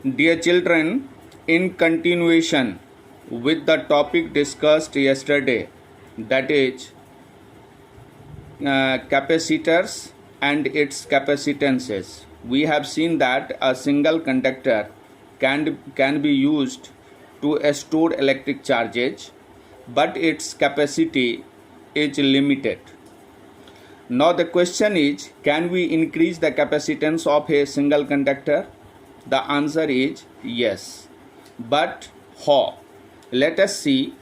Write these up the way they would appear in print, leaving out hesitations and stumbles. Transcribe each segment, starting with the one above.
Dear children, in continuation with the topic discussed yesterday, that is capacitors and its capacitances, we have seen that a single conductor can be used to store electric charges, but its capacity is limited. Now the question is, can we increase the capacitance of a single conductor? The answer is yes. But how? Let us see.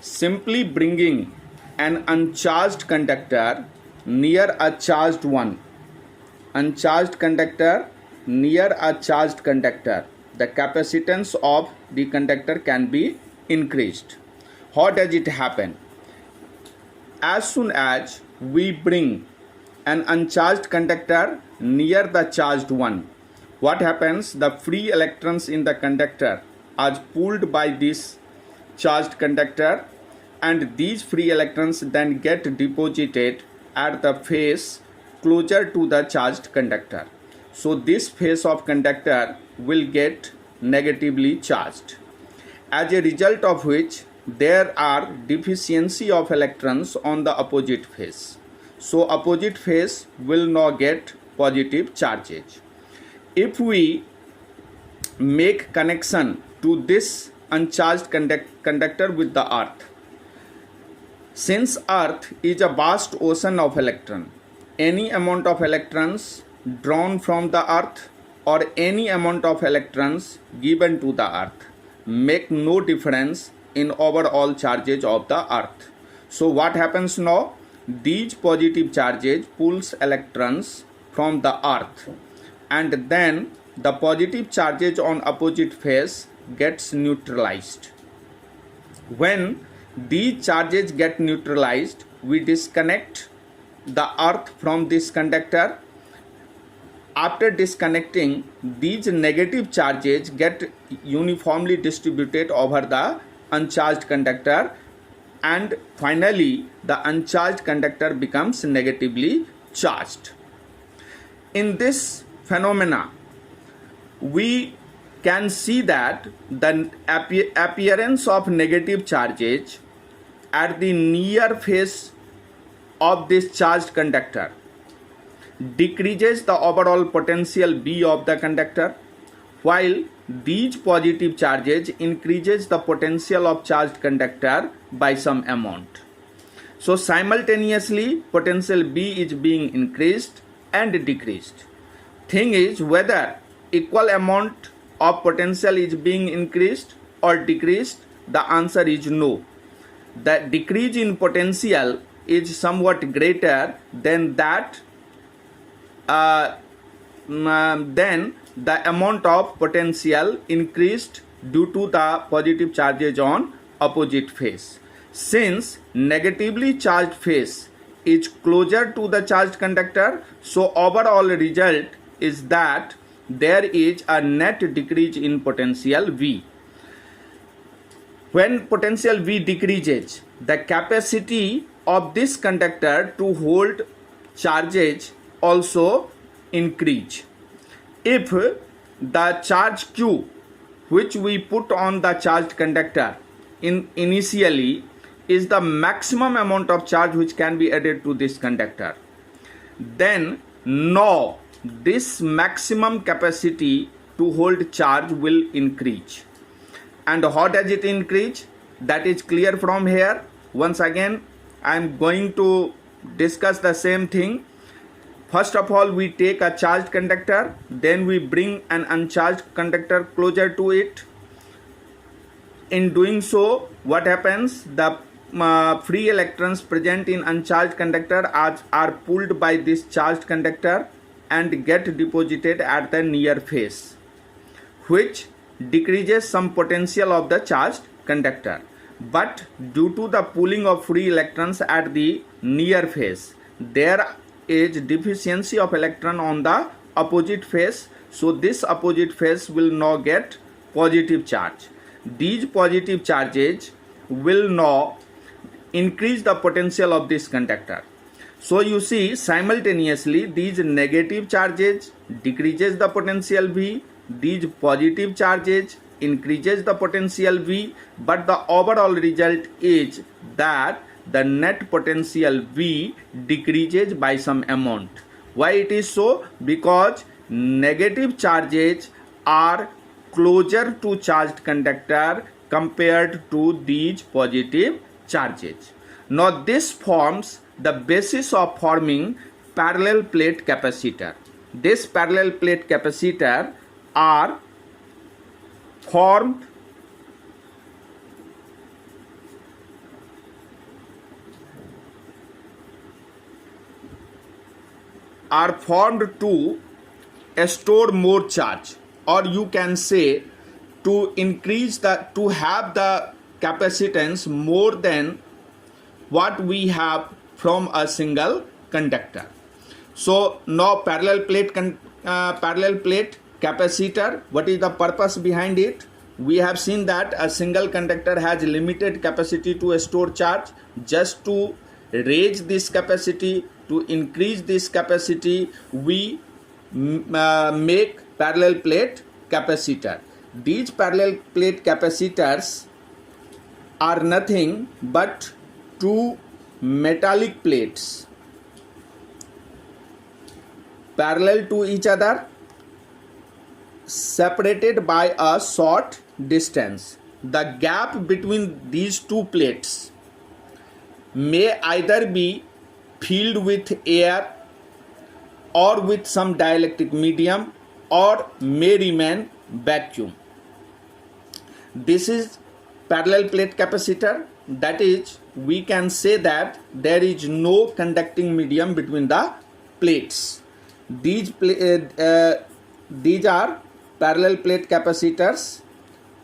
Simply bringing an uncharged conductor near a charged one. Uncharged conductor near a charged conductor. The capacitance of the conductor can be increased. How does it happen? As soon as we bring an uncharged conductor near the charged one, what happens? The free electrons in the conductor are pulled by this charged conductor, and these free electrons then get deposited at the face closer to the charged conductor. So this face of conductor will get negatively charged, as a result of which there are deficiency of electrons on the opposite face. So opposite face will not get positive charges. If we make connection to this uncharged conductor with the earth, since earth is a vast ocean of electrons, any amount of electrons drawn from the earth or any amount of electrons given to the earth make no difference in overall charges of the earth. So what happens now? These positive charges pulls electrons from the earth, and then the positive charges on opposite face gets neutralized. When these charges get neutralized, we disconnect the earth from this conductor. After disconnecting, these negative charges get uniformly distributed over the uncharged conductor, and finally the uncharged conductor becomes negatively charged. In this phenomena, we can see that the appearance of negative charges at the near face of this charged conductor decreases the overall potential B of the conductor, while these positive charges increases the potential of charged conductor by some amount. So simultaneously potential B is being increased and decreased. Thing is whether equal amount of potential is being increased or decreased. The answer is no. The decrease in potential is somewhat greater than that then the amount of potential increased due to the positive charges on opposite face. Since negatively charged face is closer to the charged conductor, so overall result is that there is a net decrease in potential V. When potential V decreases, the capacity of this conductor to hold charges also increase. If the charge Q which we put on the charged conductor initially is the maximum amount of charge which can be added to this conductor, then now this maximum capacity to hold charge will increase. And how does it increase? That is clear from here. Once again I am going to discuss the same thing. First of all, we take a charged conductor, then we bring an uncharged conductor closer to it. In doing so, what happens? The free electrons present in uncharged conductor are pulled by this charged conductor and get deposited at the near face, which decreases some potential of the charged conductor. But due to the pulling of free electrons at the near face, there is deficiency of electron on the opposite face, so this opposite face will now get positive charge. These positive charges will now increase the potential of this conductor. So you see, simultaneously these negative charges decreases the potential V, these positive charges increases the potential V, but the overall result is that the net potential V decreases by some amount. Why it is so? Because negative charges are closer to charged conductor compared to these positive charges. Now this forms the basis of forming parallel plate capacitor. This parallel plate capacitor are formed to store more charge, or you can say to have the capacitance more than what we have from a single conductor. So now parallel plate capacitor, what is the purpose behind it? We have seen that a single conductor has limited capacity to store charge. Just to raise this capacity, to increase this capacity, we make parallel plate capacitor. These parallel plate capacitors are nothing but two metallic plates parallel to each other, separated by a short distance. The gap between these two plates may either be filled with air or with some dielectric medium, or may remain vacuum. This is parallel plate capacitor. That is, we can say that there is no conducting medium between the plates. These are parallel plate capacitors,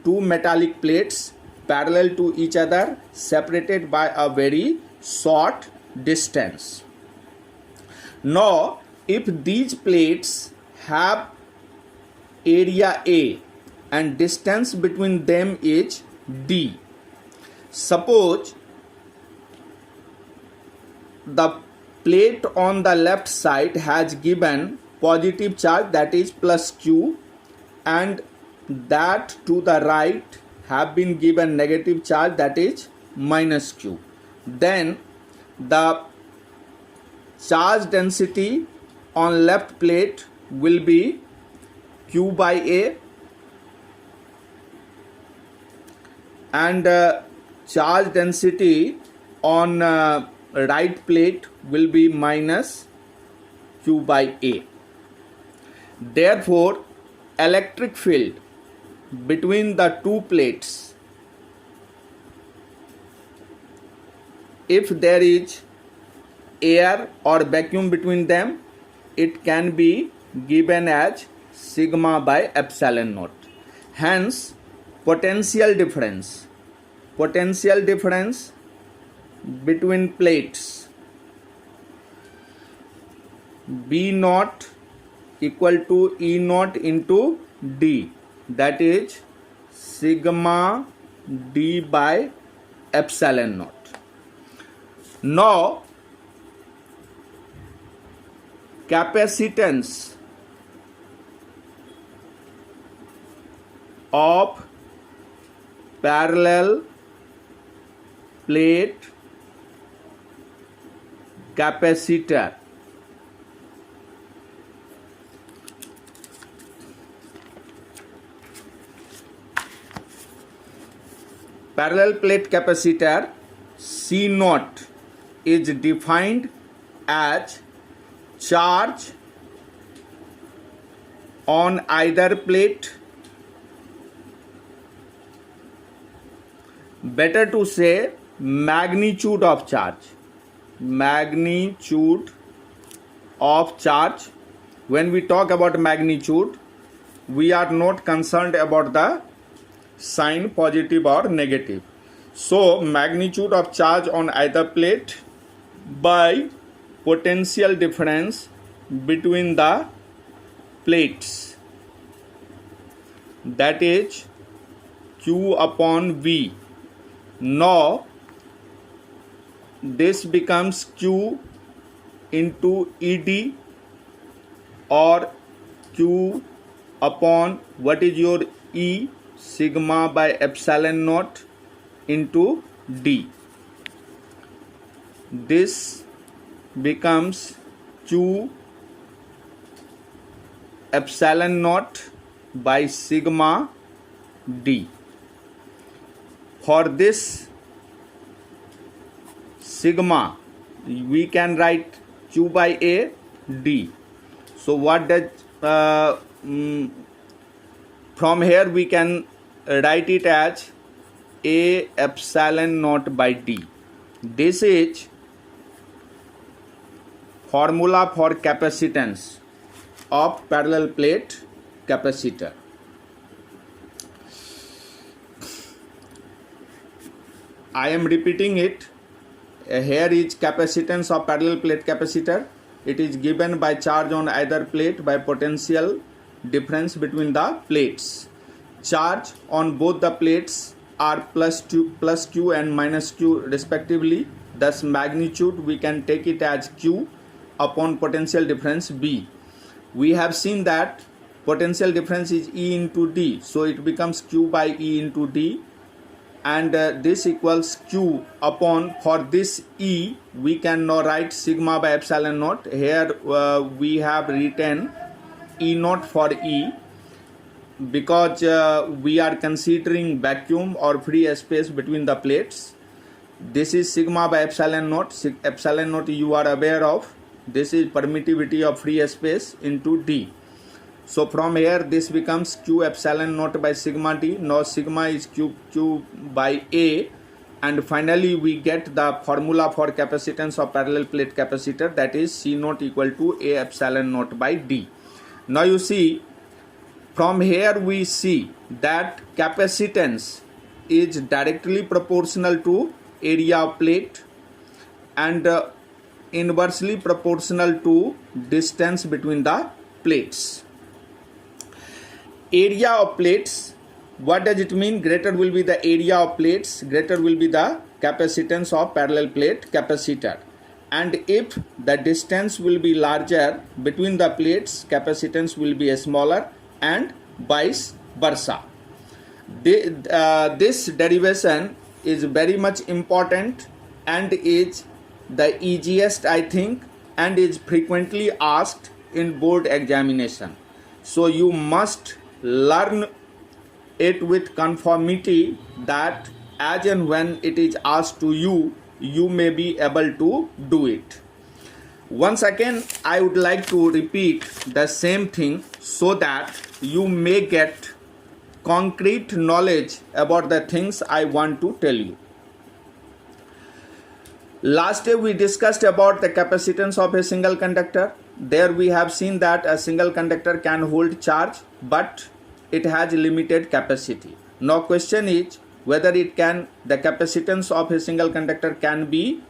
two metallic plates parallel to each other, separated by a very short distance. Now, if these plates have area A and distance between them is D, suppose the plate on the left side has given positive charge, that is plus Q, and that to the right have been given negative charge, that is minus Q. Then the charge density on left plate will be Q by A, and charge density on right plate will be minus Q by A. Therefore, electric field between the two plates, if there is air or vacuum between them, it can be given as sigma by epsilon naught. Hence, potential difference between plates B naught equal to E naught into D, that is sigma D by epsilon naught. Now, capacitance of parallel plate capacitor. Parallel plate capacitor C naught is defined as charge on either plate, better to say magnitude of charge. Magnitude of charge. When we talk about magnitude, we are not concerned about the sign positive or negative. So magnitude of charge on either plate by potential difference between the plates, that is Q upon V. Now this becomes Q into ED or Q upon what is your E, sigma by epsilon naught into D. This becomes Q epsilon naught by sigma D. For this sigma, we can write Q by A D. So what does from here we can write it as A epsilon naught by D. This is formula for capacitance of parallel plate capacitor. I am repeating it. Here is capacitance of parallel plate capacitor. It is given by charge on either plate by potential difference between the plates. Charge on both the plates are plus Q and minus Q respectively. Thus magnitude we can take it as Q upon potential difference B. We have seen that potential difference is E into D, so it becomes Q by E into D, and this equals Q upon, for this E we can now write sigma by epsilon naught. Here we have written E naught for E because we are considering vacuum or free space between the plates. This is sigma by epsilon naught. Epsilon naught you are aware of. This is permittivity of free space into D. So from here this becomes Q epsilon naught by sigma D. Now sigma is Q by A, and finally we get the formula for capacitance of parallel plate capacitor, that is C naught equal to A epsilon naught by D. Now you see, from here we see that capacitance is directly proportional to area of plate and inversely proportional to distance between the plates. Area of plates, what does it mean? Greater will be the area of plates, greater will be the capacitance of parallel plate capacitor. And if the distance will be larger between the plates, capacitance will be smaller, and vice versa. This derivation is very much important and is the easiest, I think, and is frequently asked in board examination. So you must learn it with conformity, that as and when it is asked to you, you may be able to do it. Once again, I would like to repeat the same thing so that you may get concrete knowledge about the things I want to tell you. Last day we discussed about the capacitance of a single conductor. There we have seen that a single conductor can hold charge, but it has limited capacity. Now question is whether the capacitance of a single conductor can be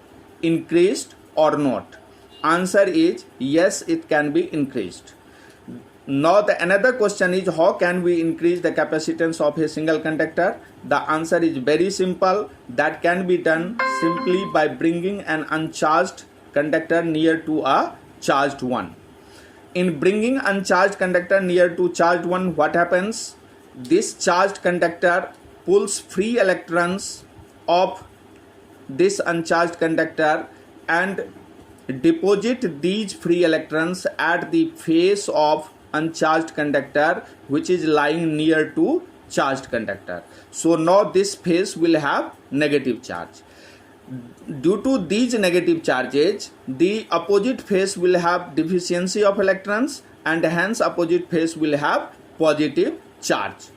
increased or not. Answer is yes, it can be increased. Now another question is, how can we increase the capacitance of a single conductor? The answer is very simple. That can be done simply by bringing an uncharged conductor near to a charged one. In bringing uncharged conductor near to charged one, what happens? This charged conductor pulls free electrons of this uncharged conductor and deposit these free electrons at the face of uncharged conductor which is lying near to charged conductor. So now this face will have negative charge. Due to these negative charges, the opposite face will have deficiency of electrons, and hence opposite face will have positive charge.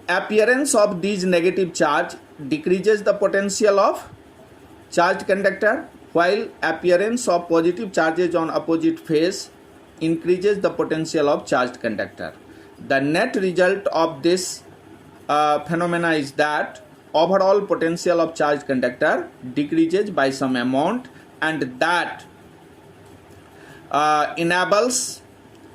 Appearance of these negative charge decreases the potential of charged conductor, while appearance of positive charges on opposite face increases the potential of charged conductor. The net result of this phenomena is that overall potential of charged conductor decreases by some amount, and that enables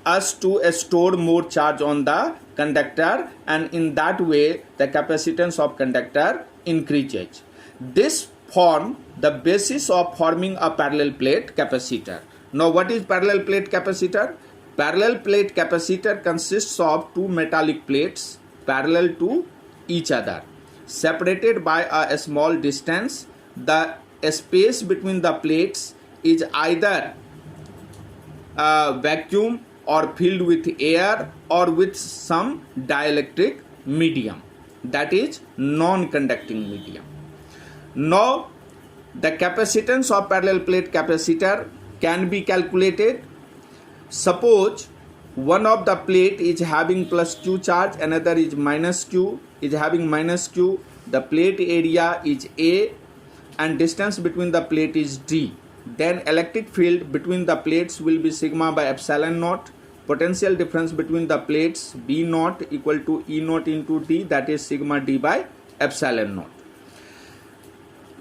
us to store more charge on the conductor, and in that way the capacitance of conductor increases. This form the basis of forming a parallel plate capacitor. Now what is parallel plate capacitor? Parallel plate capacitor consists of two metallic plates parallel to each other, separated by a small distance. The space between the plates is either vacuum or filled with air or with some dielectric medium, that is non-conducting medium. Now the capacitance of parallel plate capacitor can be calculated. Suppose one of the plate is having plus q charge, another is minus q, is having minus q. The plate area is A and distance between the plate is d. Then electric field between the plates will be sigma by epsilon naught. Potential difference between the plates B naught equal to E naught into d, that is sigma d by epsilon naught.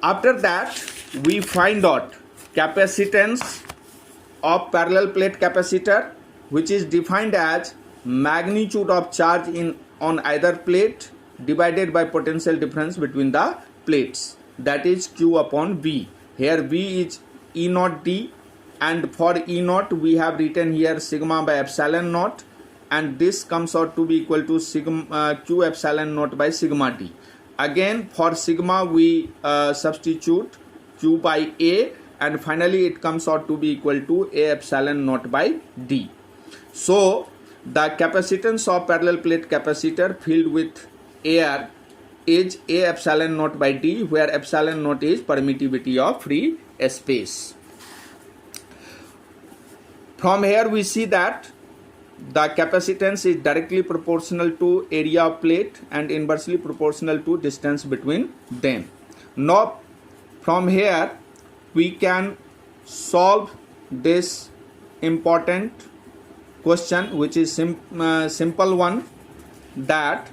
After that we find out capacitance of parallel plate capacitor, which is defined as magnitude of charge on either plate divided by potential difference between the plates, that is q upon v. Here v is E naught d, and for E naught we have written here sigma by epsilon naught, and this comes out to be equal to sigma q epsilon naught by sigma d. Again for sigma we substitute q by a, and finally it comes out to be equal to a epsilon naught by d. So the capacitance of parallel plate capacitor filled with air is a epsilon naught by d, where epsilon naught is permittivity of free space. From here we see that the capacitance is directly proportional to area of plate and inversely proportional to distance between them. Now from here we can solve this important question, which is simple one, that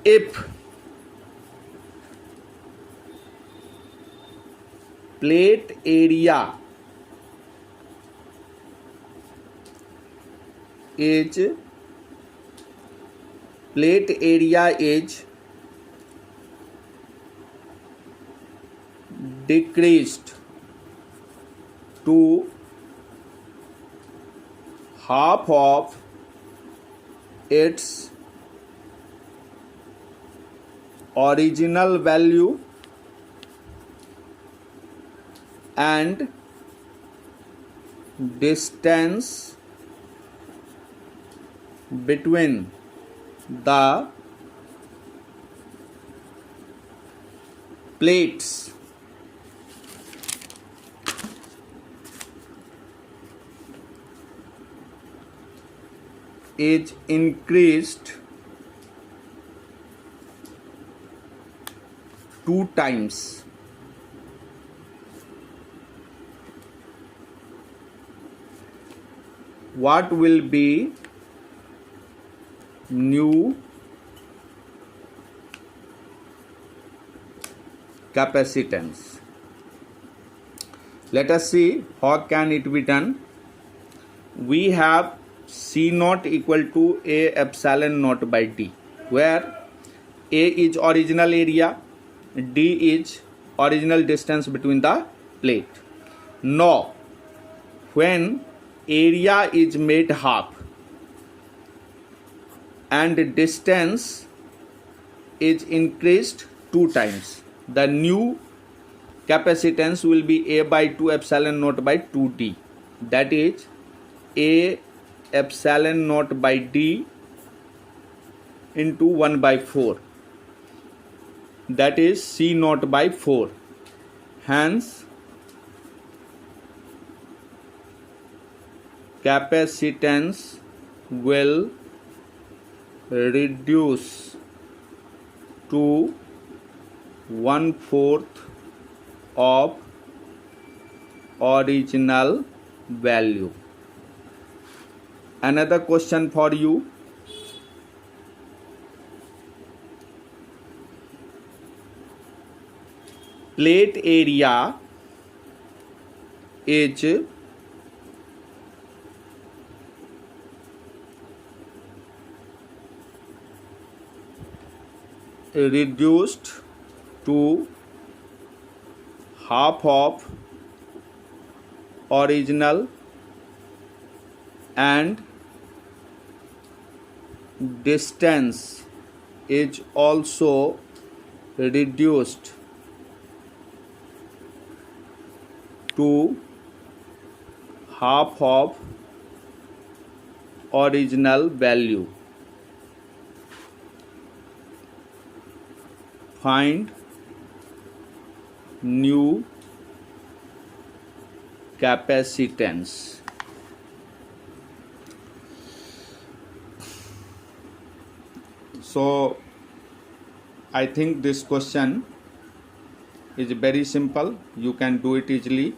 if plate area is decreased to half of its original value and distance between the plates is increased 2 times. What will be new capacitance? Let us see how can it be done. We have C naught equal to A epsilon naught by D, where A is original area, D is original distance between the plate. Now when area is made half and distance is increased 2 times, the new capacitance will be A by 2 epsilon naught by 2D, that is A epsilon naught by D into 1 by 4, that is C naught by 4. Hence capacitance will reduce to 1/4 of original value. Another question for you. Plate area is reduced to half of original and distance is also reduced to half of original value. Find new capacitance. So I think this question is very simple. You can do it easily.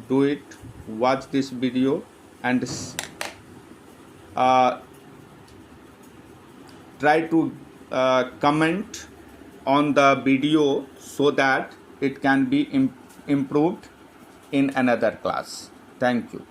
Do it, watch this video, and try to comment on the video so that it can be improved in another class. Thank you.